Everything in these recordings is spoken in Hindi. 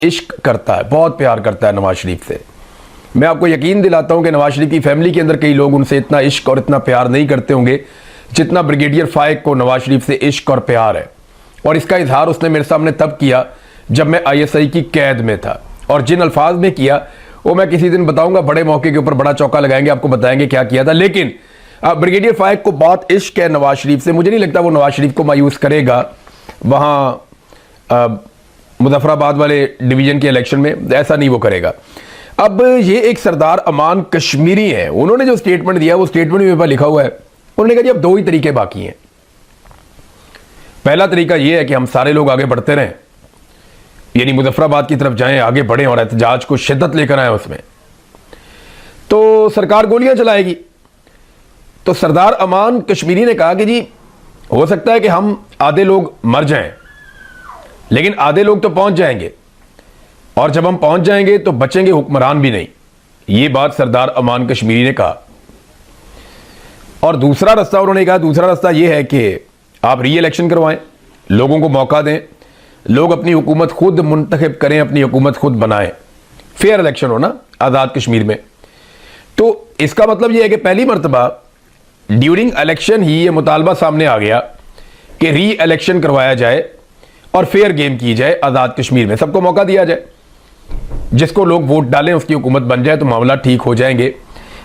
इश्क करता है, बहुत प्यार करता है नवाज शरीफ से। मैं आपको यकीन दिलाता हूं कि नवाज शरीफ की फैमिली के अंदर कई लोग उनसे इतना इश्क और इतना प्यार नहीं करते होंगे जितना ब्रिगेडियर फाइक को नवाज शरीफ से इश्क और प्यार है। और इसका इजहार उसने मेरे सामने तब किया जब मैं ISI की कैद में था, और जिन अल्फाज में किया वो मैं किसी दिन बताऊंगा, बड़े मौके के ऊपर बड़ा चौका लगाएंगे, आपको बताएंगे क्या किया था। लेकिन ब्रिगेडियर फाइक को बहुत इश्क है नवाज शरीफ से। मुझे नहीं लगता वो नवाज शरीफ को मायूस करेगा वहां मुजफ्फराबाद वाले डिवीजन के इलेक्शन में, ऐसा नहीं वो करेगा। अब ये एक सरदार अमान कश्मीरी है, उन्होंने जो स्टेटमेंट दिया वो स्टेटमेंट में मेरे पास लिखा हुआ है। उन्होंने कहा जी अब 2 ही तरीके बाकी हैं। पहला तरीका यह है कि हम सारे लोग आगे बढ़ते रहें, यानी मुजफ्फराबाद की तरफ जाएं, आगे बढ़ें और एहतजाज को शिद्दत लेकर आए उसमें, तो सरकार गोलियां चलाएगी। तो सरदार अमान कश्मीरी ने कहा कि जी हो सकता है कि हम आधे लोग मर जाएं, लेकिन आधे लोग तो पहुंच जाएंगे, और जब हम पहुंच जाएंगे तो बचेंगे हुक्मरान भी नहीं। यह बात सरदार अमान कश्मीरी ने कहा। और दूसरा रास्ता उन्होंने कहा, दूसरा रास्ता यह है कि आप री इलेक्शन करवाएं, लोगों को मौका दें, लोग अपनी हुकूमत खुद मुंतखब करें, अपनी हुकूमत खुद बनाएं, फेयर इलेक्शन हो ना आज़ाद कश्मीर में। तो इसका मतलब यह है कि पहली मरतबा ड्यूरिंग इलेक्शन ही ये मुतालबा सामने आ गया कि री इलेक्शन करवाया जाए और फेयर गेम की जाए आज़ाद कश्मीर में, सबको मौका दिया जाए, जिसको लोग वोट डालें उसकी हुकूमत बन जाए तो मामला ठीक हो जाएंगे।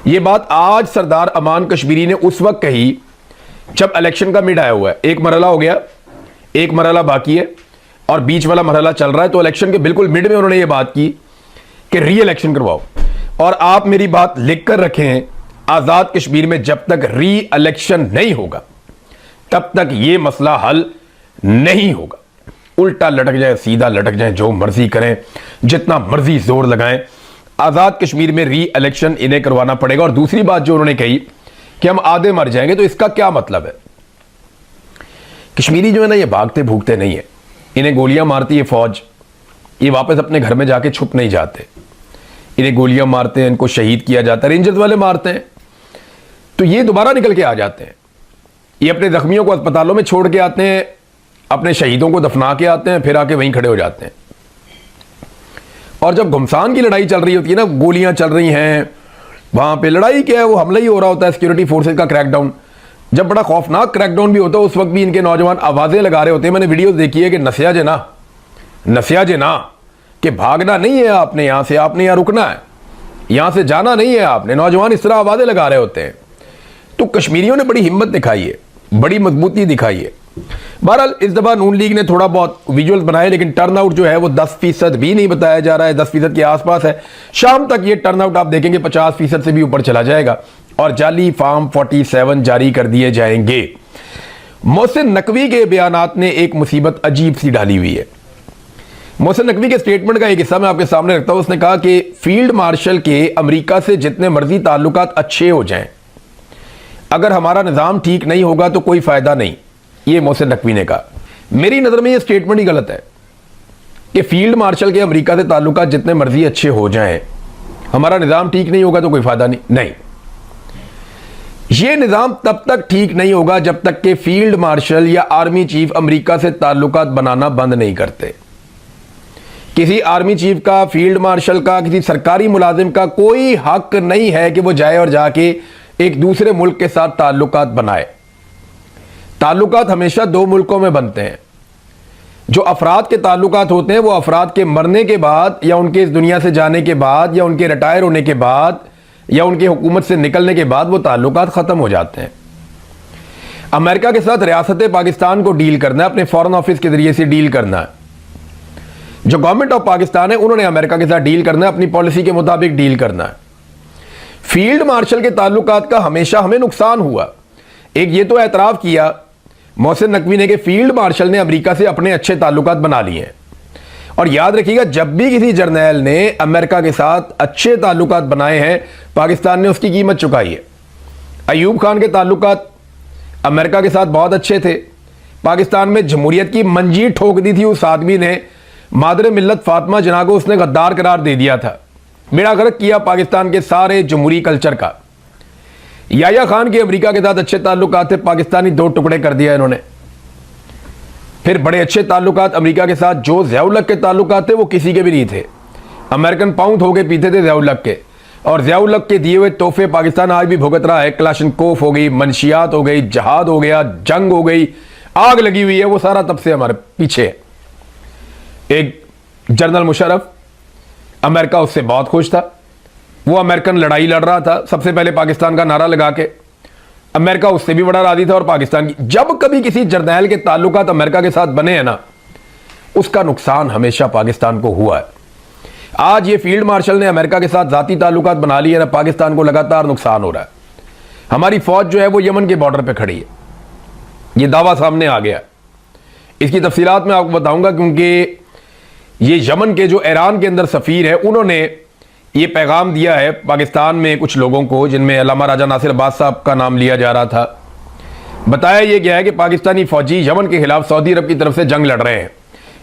ये बात आज सरदार अमान कश्मीरी ने उस वक्त कही जब इलेक्शन का मिड आया हुआ है। एक मरहला हो गया, एक मरहला बाकी है और बीच वाला मरहला चल रहा है। तो इलेक्शन के बिल्कुल मिड में उन्होंने ये बात की कि री इलेक्शन करवाओ। और आप मेरी बात लिख कर रखें, आज़ाद कश्मीर में जब तक री इलेक्शन नहीं होगा तब तक ये मसला हल नहीं होगा। उल्टा लटक जाए, सीधा लटक जाए, जो मर्जी करें, जितना मर्जी जोर लगाएं, आज़ाद कश्मीर में री इलेक्शन इन्हें करवाना पड़ेगा। और दूसरी बात जो उन्होंने कही कि हम आधे मर जाएंगे, तो इसका क्या मतलब है? कश्मीरी जो है ना, ये भागते भूगते नहीं है, इन्हें गोलियां मारती है फौज, ये वापस अपने घर में जाके छुप नहीं जाते, इन्हें गोलियां मारते हैं, इनको शहीद किया जाता है, रेंजर्स वाले मारते हैं तो ये दोबारा निकल के आ जाते हैं। ये अपने जख्मियों को अस्पतालों में छोड़ के आते हैं, अपने शहीदों को दफना के आते हैं, फिर आके वहीं खड़े हो जाते हैं। और जब घुमसान की लड़ाई चल रही होती है ना, गोलियां चल रही हैं, वहां पे लड़ाई क्या है, वो हमला ही हो रहा होता है, सिक्योरिटी फोर्सेज का क्रैकडाउन, जब बड़ा खौफनाक क्रैकडाउन भी होता है, उस वक्त भी इनके नौजवान आवाजें लगा रहे होते हैं। मैंने वीडियोस देखी है कि नसिया जे ना कि भागना नहीं है आपने, यहां से आपने यहां रुकना है, यहां से जाना नहीं है आपने। नौजवान इस तरह आवाजें लगा रहे होते हैं। तो कश्मीरियों ने बड़ी हिम्मत दिखाई है, बड़ी मजबूती दिखाई है। बहरहाल इस दफा नून लीग ने थोड़ा बहुत विजुअल्स बनाए, लेकिन टर्नआउट जो है वो 10% भी नहीं बताया जा रहा है, 10% के आसपास है। शाम तक ये टर्नआउट आप देखेंगे 50% से भी ऊपर चला जाएगा और जाली फॉर्म 47 जारी कर दिए जाएंगे। मोहसिन नकवी के बयानात ने एक मुसीबत अजीब सी डाली हुई है। मोहसिन नकवी के स्टेटमेंट का एक हिस्सा मैं आपके सामने रखता हूं। उसने कहा कि फील्ड मार्शल के अमेरिका से जितने मर्जी ताल्लुकात अच्छे हो जाएं, अगर हमारा निज़ाम ठीक नहीं होगा तो कोई फायदा नहीं। ये मोहसिन नकवी ने कहा। मेरी नज़र में ये स्टेटमेंट ही गलत है कि फील्ड मार्शल के अमेरिका से ताल्लुकात जितने मर्जी अच्छे हो जाएं, हमारा निज़ाम ठीक नहीं होगा तो कोई फायदा नहीं। ये निज़ाम तब तक ठीक नहीं होगा जब तक कि फील्ड मार्शल या आर्मी चीफ अमेरिका से ताल्लुकात बनाना बंद नहीं करते। किसी आर्मी चीफ का, फील्ड मार्शल का, किसी सरकारी मुलाजिम का कोई हक नहीं है कि वो जाए और जाके एक दूसरे मुल्क के साथ ताल्लुकात बनाए। ताल्लुकात हमेशा 2 मुल्कों में बनते हैं। जो अफराद के ताल्लुकात होते हैं वो अफराद के मरने के बाद या उनके इस दुनिया से जाने के बाद या उनके रिटायर होने के बाद या उनके हुकूमत से निकलने के बाद वो ताल्लुकात ख़त्म हो जाते हैं। अमेरिका के साथ रियासत पाकिस्तान को डील करना है, अपने फॉरेन ऑफिस के जरिए से डील करना है। जो गवर्नमेंट ऑफ पाकिस्तान है उन्होंने अमेरिका के साथ डील करना है, अपनी पॉलिसी के मुताबिक डील करना है। फील्ड मार्शल के ताल्लुकात का हमेशा हमें नुकसान हुआ। एक ये तो एतराफ़ किया मोहसिन नकवी ने कि फील्ड मार्शल ने अमेरिका से अपने अच्छे ताल्लुकात बना लिए हैं। और याद रखिएगा, जब भी किसी जर्नैल ने अमेरिका के साथ अच्छे ताल्लुकात बनाए हैं, पाकिस्तान ने उसकी कीमत चुकाई है। अयूब खान के ताल्लुकात अमेरिका के साथ बहुत अच्छे थे। पाकिस्तान में जमहूरियत की मंजीर ठोक दी थी उस आदमी ने। मादर मिल्लत फातिमा जिन्ना को उसने गद्दार करार दे दिया था। बेड़ा गर्क किया पाकिस्तान के सारे जमहूरी कल्चर का। याया खान के अमेरिका के साथ अच्छे ताल्लुकात थे, पाकिस्तानी 2 टुकड़े कर दिया इन्होंने। फिर बड़े अच्छे ताल्लुकात अमेरिका के साथ, जो ज़िया-उल हक के ताल्लुकात थे वो किसी के भी नहीं थे। अमेरिकन पाउंड हो के पीते थे ज़िया-उल हक के, और ज़िया-उल हक के दिए हुए तोहफे पाकिस्तान आज भी भुगत रहा है। क्लाशनकोफ हो गई, मनशियात हो गई, जहाद हो गया, जंग हो गई, आग लगी हुई है, वो सारा तब से हमारे पीछे है। एक जनरल मुशर्रफ, अमेरिका उससे बहुत खुश था, वो अमेरिकन लड़ाई लड़ रहा था सबसे पहले पाकिस्तान का नारा लगा के, अमेरिका उससे भी बड़ा राजी था। और पाकिस्तान की जब कभी किसी जर्नैल के ताल्लुकात अमेरिका के साथ बने हैं ना, उसका नुकसान हमेशा पाकिस्तान को हुआ है। आज ये फील्ड मार्शल ने अमेरिका के साथ जाती ताल्लुकात बना लिए ना, पाकिस्तान को लगातार नुकसान हो रहा है। हमारी फौज जो है वो यमन के बॉर्डर पे खड़ी है, ये दावा सामने आ गया। इसकी तफसीलात मैं आपको बताऊंगा, क्योंकि ये यमन के जो ईरान के अंदर सफ़ीर है, उन्होंने ये पैगाम दिया है पाकिस्तान में कुछ लोगों को, जिनमें अल्लामा राजा नासिर अब्बास साहब का नाम लिया जा रहा था। बताया यह गया है कि पाकिस्तानी फौजी यमन के खिलाफ सऊदी अरब की तरफ से जंग लड़ रहे हैं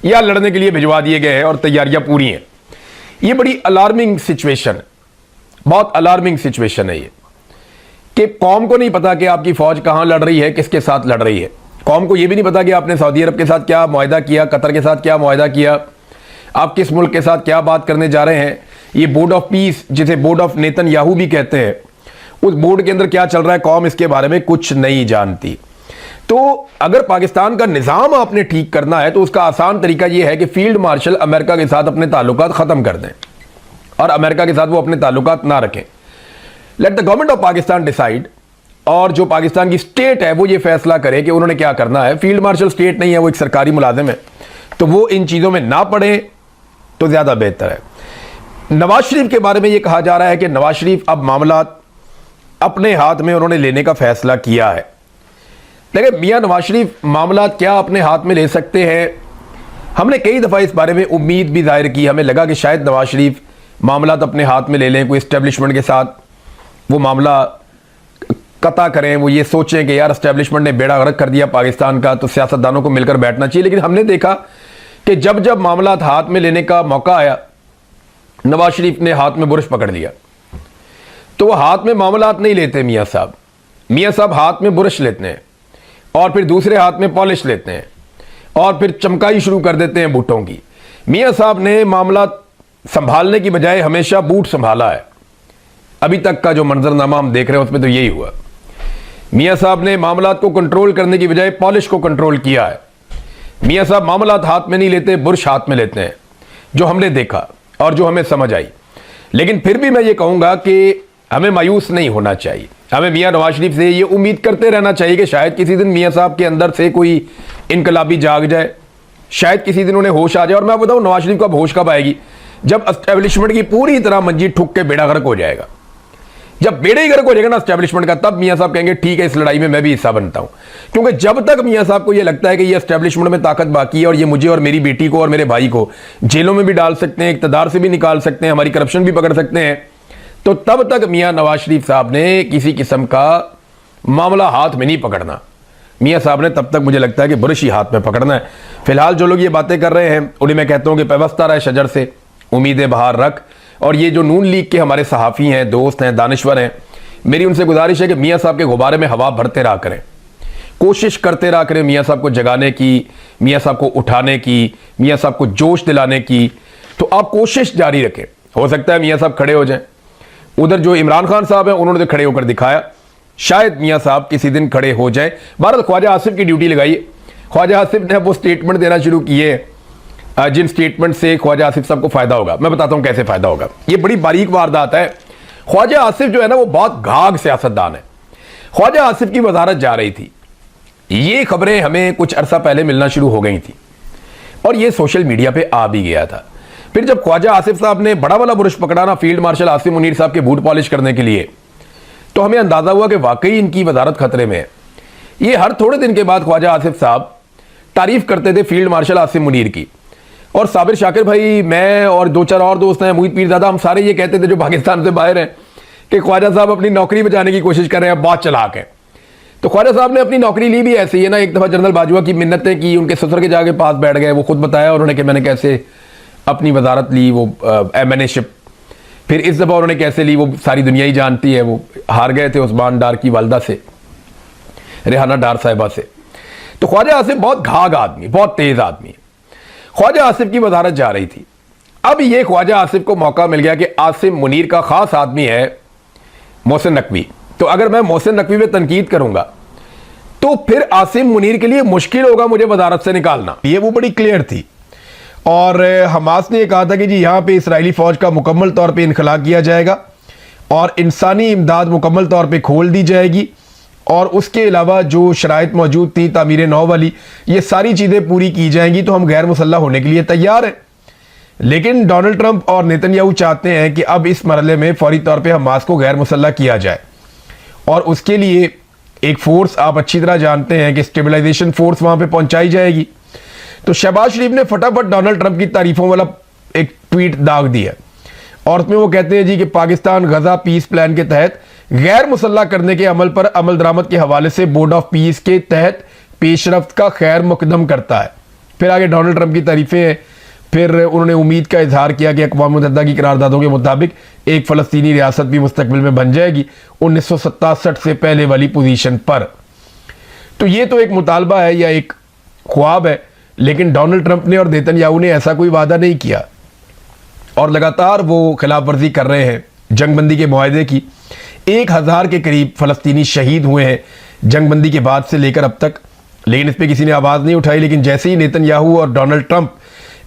या लड़ने के लिए भिजवा दिए गए हैं और तैयारियां पूरी हैं। ये बड़ी अलार्मिंग सिचुएशन है, बहुत अलार्मिंग सिचुएशन है ये, कि कौम को नहीं पता कि आपकी फौज कहां लड़ रही है, किसके साथ लड़ रही है। कौम को यह भी नहीं पता कि आपने सऊदी अरब के साथ क्या मुआहदा किया, कतर के साथ क्या मुआहदा किया, आप किस मुल्क के साथ क्या बात करने जा रहे हैं। ये बोर्ड ऑफ पीस, जिसे बोर्ड ऑफ नेतन्याहू भी कहते हैं, उस बोर्ड के अंदर क्या चल रहा है, कौम इसके बारे में कुछ नहीं जानती। तो अगर पाकिस्तान का निज़ाम आपने ठीक करना है तो उसका आसान तरीका यह है कि फील्ड मार्शल अमेरिका के साथ अपने ताल्लुकात ख़त्म कर दें और अमेरिका के साथ वो अपने ताल्लुकात ना रखें। Let the government of Pakistan decide, और जो पाकिस्तान की स्टेट है वो ये फैसला करे कि उन्होंने क्या करना है। फील्ड मार्शल स्टेट नहीं है, वो एक सरकारी मुलाजिम है, तो वो इन चीज़ों में ना पड़े तो ज़्यादा बेहतर है। नवाज शरीफ के बारे में ये कहा जा रहा है कि नवाज शरीफ अब मामला अपने हाथ में उन्होंने लेने का फैसला किया है। लेकिन मियां नवाज शरीफ मामला क्या अपने हाथ में ले सकते हैं? हमने कई दफ़ा इस बारे में उम्मीद भी जाहिर की, हमें लगा कि शायद नवाज शरीफ मामला अपने हाथ में ले लें, कोई इस्टेब्लिशमेंट के साथ वो मामला कता करें, वो ये सोचें कि यार इस्टेब्लिशमेंट ने बेड़ा गर्क कर दिया पाकिस्तान का, तो सियासतदानों को मिलकर बैठना चाहिए। लेकिन हमने देखा कि जब जब मामला हाथ में लेने का मौका आया, नवाज शरीफ ने हाथ में बुरश पकड़ लिया। तो वो हाथ में मामलात नहीं लेते मियां साहब, मियां साहब हाथ में बुरश लेते हैं और फिर दूसरे हाथ में पॉलिश लेते हैं और फिर चमकाई शुरू कर देते हैं बूटों की। मियां साहब ने मामला संभालने की बजाय हमेशा बूट संभाला है। अभी तक का जो मंजरनामा हम देख रहे हैं उसमें तो यही हुआ। मियां साहब ने मामलात को कंट्रोल करने की बजाय पॉलिश को कंट्रोल किया है। मियां साहब मामलात हाथ में नहीं लेते, बुरश हाथ में लेते हैं, जो हमने देखा और जो हमें समझ आई। लेकिन फिर भी मैं ये कहूंगा कि हमें मायूस नहीं होना चाहिए। हमें मियां नवाज शरीफ से ये उम्मीद करते रहना चाहिए कि शायद किसी दिन मियां साहब के अंदर से कोई इनकलाबी जाग जाए, शायद किसी दिन उन्हें होश आ जाए। और मैं बताऊं नवाज शरीफ को अब होश कब आएगी? जब एस्टेब्लिशमेंट की पूरी तरह मंजी ठुक के बेड़ा गर्क हो जाएगा। जब बेड़ा ही गर्क हो जाएगा ना एस्टेब्लिशमेंट का, तब मियां साहब कहेंगे ठीक है, इस लड़ाई में मैं भी हिस्सा बनता हूं। क्योंकि जब तक मियां साहब को यह लगता है कि ये एस्टेब्लिशमेंट में ताकत बाकी है और ये मुझे और मेरी बेटी को और मेरे भाई को जेलों में भी डाल सकते हैं, इक़्तिदार से भी निकाल सकते हैं, हमारी करप्शन भी पकड़ सकते हैं, तो तब तक मियां नवाज शरीफ साहब ने किसी किस्म का मामला हाथ में नहीं पकड़ना। मियां साहब ने तब तक मुझे लगता है कि बुरश ही हाथ में पकड़ना है। फिलहाल जो लोग ये बातें कर रहे हैं उन्हें मैं कहता हूं कि पैवस्ता रहे शजर से, उम्मीदें बाहर रख। और ये जो नून लीग के हमारे सहाफ़ी हैं, दोस्त हैं, दानिश्वर हैं, मेरी उनसे गुजारिश है कि मियां साहब के गुब्बारे में हवा भरते रहा करें, कोशिश करते रहा करें मियां साहब को जगाने की, मियां साहब को उठाने की, मियां साहब को जोश दिलाने की। तो आप कोशिश जारी रखें, हो सकता है मियां साहब खड़े हो जाएं। उधर जो इमरान खान साहब हैं उन्होंने तो खड़े होकर दिखाया, शायद मियां साहब किसी दिन खड़े हो जाएं। भारत ख्वाजा आसिफ की ड्यूटी लगाइए। ख्वाजा आसिफ ने वो स्टेटमेंट देना शुरू किए जिन स्टेटमेंट से ख्वाजा आसिफ साहब को फायदा होगा। मैं बताता हूं कैसे फायदा होगा, ये बड़ी बारीक वारदात है। ख्वाजा आसिफ जो है ना वो बहुत घाघ सियासतदान है। ख्वाजा आसिफ की वजारत जा रही थी, ये खबरें हमें कुछ अरसा पहले मिलना शुरू हो गई थी और ये सोशल मीडिया पे आ भी गया था। फिर जब ख्वाजा आसिफ साहब ने बड़ा वाला बुरश पकड़ा ना फील्ड मार्शल आसिम मुनीर साहब के बूट पॉलिश करने के लिए, तो हमें अंदाजा हुआ कि वाकई इनकी वजारत खतरे में है। ये हर थोड़े दिन के बाद ख्वाजा आसिफ साहब तारीफ करते थे फील्ड मार्शल आसिम मुनीर की। और साबिर शाकिर भाई, मैं और दो चार और दोस्त हैं, मोहित पीरजादा, हम सारे ये कहते थे जो पाकिस्तान से बाहर हैं कि ख्वाजा साहब अपनी नौकरी बचाने की कोशिश कर रहे हैं, बहुत चालाक है। तो ख्वाजा साहब ने अपनी नौकरी ली भी ऐसे ही है ना। एक दफ़ा जनरल बाजवा की मिन्नतें की, उनके ससुर के जाके पास बैठ गए, वो खुद बताया उन्होंने कि मैंने कैसे अपनी वजारत ली, वो एमएनएशिप। फिर इस दफ़ा उन्होंने कैसे ली वो सारी दुनिया ही जानती है। वो हार गए थे उस्मान डार की वालदा से, रेहाना डार साहिबा से। तो ख्वाजा आसिफ बहुत घाघ आदमी, बहुत तेज आदमी है। ख्वाजा आसिफ की वजारत जा रही थी। अब ये ख्वाजा आसिफ को मौका मिल गया कि आसिम मुनीर का खास आदमी है मोहसिन नकवी, तो अगर मैं मोहसिन नकवी पे तनकीद करूंगा तो फिर आसिम मुनीर के लिए मुश्किल होगा मुझे वजारत से निकालना। ये वो बड़ी क्लियर थी। और हमास ने कहा था कि जी यहां पे इसराइली फौज का मुकम्मल तौर पे इनखला किया जाएगा और इंसानी इमदाद मुकम्मल तौर पे खोल दी जाएगी, और उसके अलावा जो शराइत मौजूद थी तामीर नौ वाली, ये सारी चीज़ें पूरी की जाएंगी, तो हम गैर मुसल्लह होने के लिए तैयार हैं। लेकिन डोनाल्ड ट्रंप और नेतन्याहू चाहते हैं कि अब इस मरहले में फौरी तौर पे हमास को गैर मुसल्लह किया जाए, और उसके लिए एक फोर्स, आप अच्छी तरह जानते हैं कि स्टेबलाइजेशन फोर्स वहां पे पहुंचाई जाएगी। तो शहबाज शरीफ ने फटाफट डोनाल्ड ट्रंप की तारीफों वाला एक ट्वीट दाग दिया, और उसमें वो कहते हैं जी कि पाकिस्तान गजा पीस प्लान के तहत गैर मुसल्लह करने के अमल पर अमल दरामद के हवाले से बोर्ड ऑफ पीस के तहत पेशरफ्त का खैर मुकदम करता है। फिर आगे डोनाल्ड ट्रंप की तारीफें हैं। फिर उन्होंने उम्मीद का इजहार किया कि अक़वाम मुत्तहिदा की करारदादों के मुताबिक एक फ़लस्तीनी रियासत भी मुस्तकबिल में बन जाएगी 1967 से पहले वाली पोजीशन पर। तो ये तो एक मुतालबा है या एक ख्वाब है, लेकिन डोनाल्ड ट्रंप ने और नेतन्याहू ने ऐसा कोई वादा नहीं किया, और लगातार वो खिलाफ वर्जी कर रहे हैं जंगबंदी के मुआहदे की। 1000 के करीब फ़लस्तीनी शहीद हुए हैं जंगबंदी के बाद से लेकर अब तक, लेकिन इस पर किसी ने आवाज़ नहीं उठाई। लेकिन जैसे ही नेतन्याहू और डोनाल्ड ट्रंप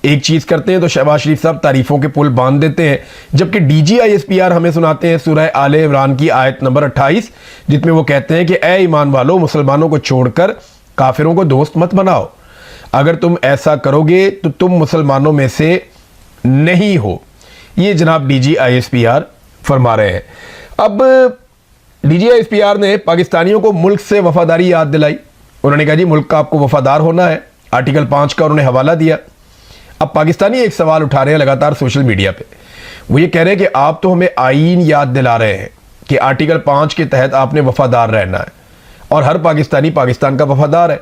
एक चीज़ करते हैं तो शहबाज शरीफ साहब तारीफों के पुल बांध देते हैं, जबकि DGISPR हमें सुनाते हैं सूरह आले इमरान की आयत नंबर 28, जिसमें वो कहते हैं कि ए ईमान वालों, मुसलमानों को छोड़कर काफिरों को दोस्त मत बनाओ, अगर तुम ऐसा करोगे तो तुम मुसलमानों में से नहीं हो। ये जनाब DGISPR फरमा रहे हैं। अब DGISPR ने पाकिस्तानियों को मुल्क से वफादारी याद दिलाई। उन्होंने कहा जी मुल्क का आपको वफादार होना है, आर्टिकल 5 का उन्होंने हवाला दिया। अब पाकिस्तानी एक सवाल उठा रहे हैं लगातार सोशल मीडिया पे, वो ये कह रहे हैं कि आप तो हमें आईन याद दिला रहे हैं कि आर्टिकल 5 के तहत आपने वफादार रहना है, और हर पाकिस्तानी पाकिस्तान का वफादार है,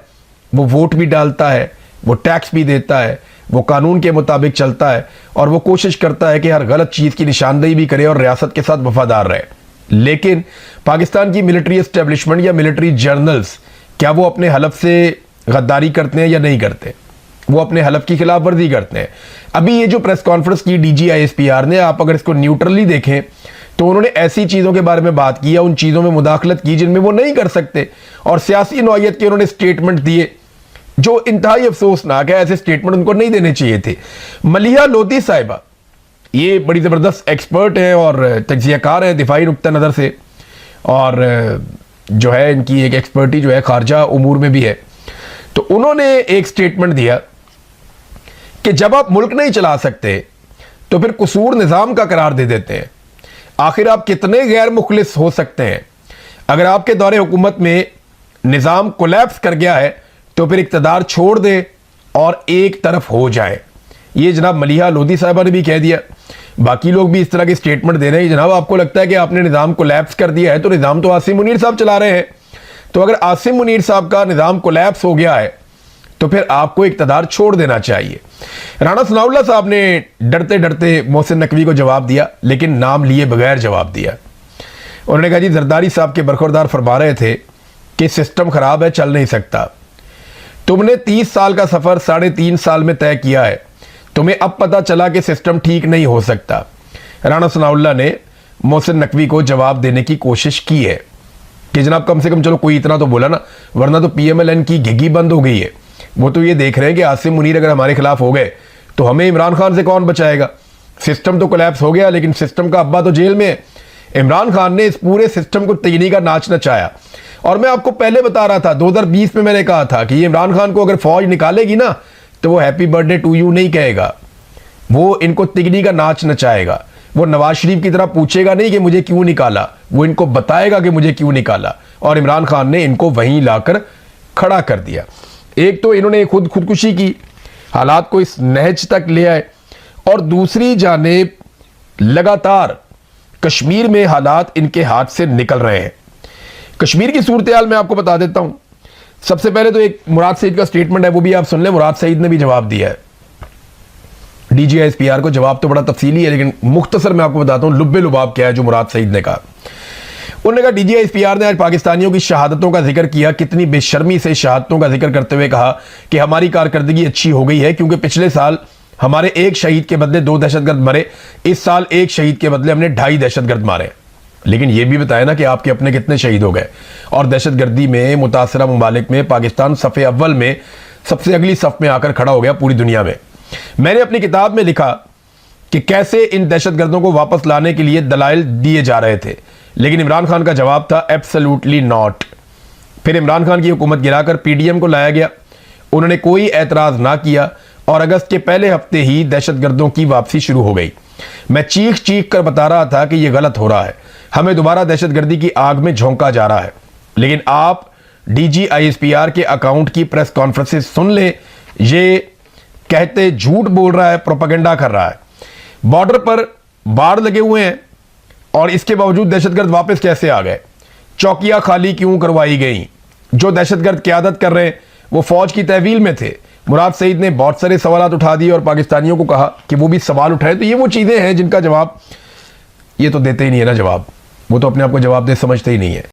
वो वोट भी डालता है, वो टैक्स भी देता है, वो कानून के मुताबिक चलता है, और वो कोशिश करता है कि हर गलत चीज़ की निशानदेही भी करे और रियासत के साथ वफादार रहे। लेकिन पाकिस्तान की मिलिट्री एस्टेब्लिशमेंट या मिलिट्री जर्नल्स, क्या वो अपने हलफ से गद्दारी करते हैं या नहीं करते? वो अपने हलफ की खिलाफ वर्जी करते हैं। अभी ये जो प्रेस कॉन्फ्रेंस की DGISPR ने, आप अगर इसको न्यूट्रली देखें तो उन्होंने ऐसी चीज़ों के बारे में बात की या उन चीज़ों में मुदाखलत की जिनमें वो नहीं कर सकते, और सियासी नौइयत के उन्होंने स्टेटमेंट दिए जो इंतहाई अफसोसनाक है। ऐसे स्टेटमेंट उनको नहीं देने चाहिए थे। मलिहा लोधी साहिबा ये बड़ी ज़बरदस्त एक्सपर्ट हैं और तज्ज़ियाकार हैं दिफाई नुक्ता नज़र से, और जो है इनकी एक एक्सपर्टी जो है खारजा उमूर में भी है। तो उन्होंने एक स्टेटमेंट दिया कि जब आप मुल्क नहीं चला सकते तो फिर कसूर निज़ाम का करार दे देते हैं। आखिर आप कितने गैर मुखलिस हो सकते हैं? अगर आपके दौरे हुकूमत में निज़ाम कोलैप्स कर गया है तो फिर इक़्तिदार छोड़ दे और एक तरफ हो जाए। ये जनाब मलिहा लोधी साहिबा ने भी कह दिया। बाकी लोग भी इस तरह के स्टेटमेंट दे रहे हैं। जनाब आपको लगता है कि आपने निज़ाम कोलैप्स कर दिया है, तो निज़ाम तो आसिम मुनीर साहब चला रहे हैं। तो अगर आसिम मुनीर साहब का निज़ाम कोलैप्स हो गया है तो फिर आपको इक़्तिदार छोड़ देना चाहिए। राणा सनाउल्लाह साहब ने डरते डरते मोहसिन नकवी को जवाब दिया, लेकिन नाम लिए बगैर जवाब दिया। उन्होंने कहा जी जरदारी साहब के बरखुरदार फरमा रहे थे कि सिस्टम खराब है, चल नहीं सकता। तुमने 30 साल का सफ़र 3.5 साल में तय किया है, तुम्हें अब पता चला कि सिस्टम ठीक नहीं हो सकता। राणा सनाउल्लाह ने मोहसिन नकवी को जवाब देने की कोशिश की है कि जनाब कम से कम चलो कोई इतना तो बोला ना, वरना तो PMLN की घिघी बंद हो गई है। वो तो ये देख रहे हैं कि आसिम मुनीर अगर हमारे खिलाफ हो गए तो हमें इमरान खान से कौन बचाएगा। सिस्टम तो कोलैप्स हो गया, लेकिन सिस्टम का अब्बा तो जेल में है। इमरान खान ने इस पूरे सिस्टम को तगनी का नाच नचाया, और मैं आपको पहले बता रहा था 2020 में मैंने कहा था कि इमरान खान को अगर फौज निकालेगी ना तो वो हैप्पी बर्थडे टू यू नहीं कहेगा, वो इनको तिगनी का नाच नचाएगा। वो नवाज शरीफ की तरह पूछेगा नहीं कि मुझे क्यों निकाला, वो इनको बताएगा कि मुझे क्यों निकाला, और इमरान खान ने इनको वहीं लाकर खड़ा कर दिया। एक तो इन्होंने खुदकुशी की, हालात को इस नहज तक ले आए, और दूसरी जानिब लगातार कश्मीर में हालात इनके हाथ से निकल रहे हैं। कश्मीर की सूरत हाल मैं आपको बता देता हूं। सबसे पहले तो एक मुराद सईद का स्टेटमेंट है, वो भी आप सुन लें। मुराद सईद ने भी जवाब दिया है DGISPR को। जवाब तो बड़ा तफसीली है, लेकिन मुख्तसर मैं आपको बताता हूं लुब्बे लुबाब क्या है जो मुराद सईद ने कहा। उन्होंने कहा DGISPR ने आज पाकिस्तानियों की शहादतों का जिक्र किया, कितनी बेशर्मी से शहादतों का जिक्र करते हुए कहा कि हमारी कारकर्दगी अच्छी हो गई है क्योंकि पिछले साल हमारे एक शहीद के बदले 2 दहशतगर्द मरे, इस साल एक शहीद के बदले हमने 2.5 दहशतगर्द मारे। लेकिन यह भी बताया ना कि आपके अपने कितने शहीद हो गए। और दहशतगर्दी में मुतासरा ममालिक में पाकिस्तान सफ़े अव्वल में सबसे अगली सफ में आकर खड़ा हो गया पूरी दुनिया में। मैंने अपनी किताब में लिखा कि कैसे इन दहशतगर्दों को वापस लाने के लिए दलाइल दिए जा रहे थे, लेकिन इमरान खान का जवाब था एब्सोल्युटली नॉट। फिर इमरान खान की हुकूमत गिराकर PDM को लाया गया, उन्होंने कोई एतराज़ ना किया और अगस्त के पहले हफ्ते ही दहशतगर्दों की वापसी शुरू हो गई। मैं चीख चीख कर बता रहा था कि यह गलत हो रहा है, हमें दोबारा दहशतगर्दी की आग में झोंका जा रहा है। लेकिन आप DGISPR के अकाउंट की प्रेस कॉन्फ्रेंसेस सुन लें, ये कहते झूठ बोल रहा है, प्रोपेगेंडा कर रहा है। बॉर्डर पर बाढ़ लगे हुए हैं और इसके बावजूद दहशतगर्द वापस कैसे आ गए? चौकियां खाली क्यों करवाई गई? जो दहशतगर्द क़यादत कर रहे हैं वो फौज की तहवील में थे। मुराद सईद ने बहुत सारे सवाल उठा दिए और पाकिस्तानियों को कहा कि वो भी सवाल उठाए। तो ये वो चीजें हैं जिनका जवाब ये तो देते ही नहीं है ना जवाब, वो तो अपने आप को जवाब दे समझते ही नहीं है।